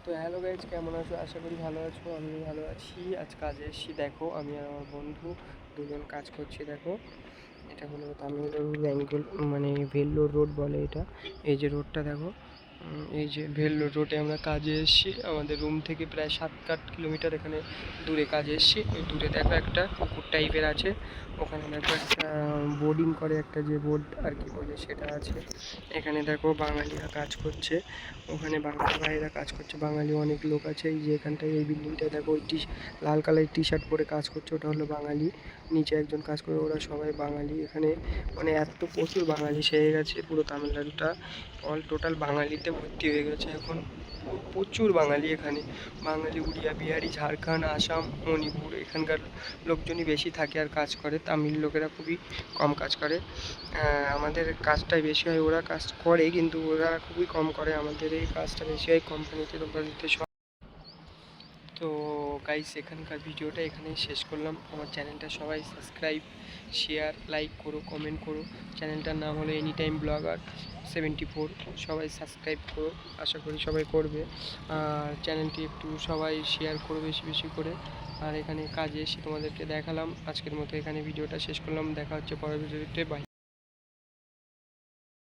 তো hello guys, কেমন আছো? আশা করি ভালো আছো। আমি ভালো আছি। আজ কাজে এসেছি। দেখো, আমি আর আমার বন্ধু দুজন কাজ করছি। দেখো, এটা হলো তামিলনাড়ু ব্যাঙ্গল, মানে ভেল্লোর রোড বলে এটা। এই যে রোডটা দেখো, এই যে ভেল্লোর রোডে আমরা কাজে এসেছি। আমাদের রুম থেকে প্রায় 7-8 কিলোমিটার এখানে দূরে কাজে এসেছি। ওই দূরে দেখো একটা পুকুর টাইপের আছে, ওখানে দেখো একটা বোর্ডিং করে, একটা যে বোর্ড আর কি বলে সেটা আছে। এখানে দেখো বাঙালিরা কাজ করছে, ওখানে বাঙালি ভাইয়েরা কাজ করছে, বাঙালি অনেক লোক আছে। এই যে এখানটায় এই বিল্ডিংটায় দেখো, ওই লাল কালারের টি শার্ট পরে কাজ করছে, ওটা হলো বাঙালি। নিচে একজন কাজ করে, ওরা সবাই বাঙালি। এখানে মানে এত প্রচুর বাঙালি সেরে গেছে, পুরো তামিলনাড়ুটা অল টোটাল বাঙালিতে ভর্তি হয়ে গেছে এখন। প্রচুর বাঙালি এখানে, বাঙালি, উড়িয়া, বিহারি, ঝাড়খণ্ড, আসাম, মণিপুর, এখানকার লোকজনই বেশি থাকে আর কাজ করে। তামিল লোকেরা খুবই কম কাজ করে। আমাদের কাজটাই বেশি হয়, ওরা কাজ করে কিন্তু ওরা খুবই কম করে, আমাদের এই কাজটা বেশি হয় কোম্পানিতে সব। তো গাইস, এখানকার ভিডিওটা এখানেই শেষ করলাম। আমার চ্যানেলটা সবাই সাবস্ক্রাইব, শেয়ার, লাইক করো, কমেন্ট করো। চ্যানেলটার নাম হলো এনি টাইম ব্লগার 74। সবাই সাবস্ক্রাইব করো, আশা করি সবাই করবে। আর চ্যানেলটি একটু সবাই শেয়ার করো বেশি বেশি করে। আর এখানে কাজে এসে তোমাদেরকে দেখালাম। আজকের মতো এখানে ভিডিওটা শেষ করলাম। দেখা হচ্ছে পরের ভিডিওতে। বাই।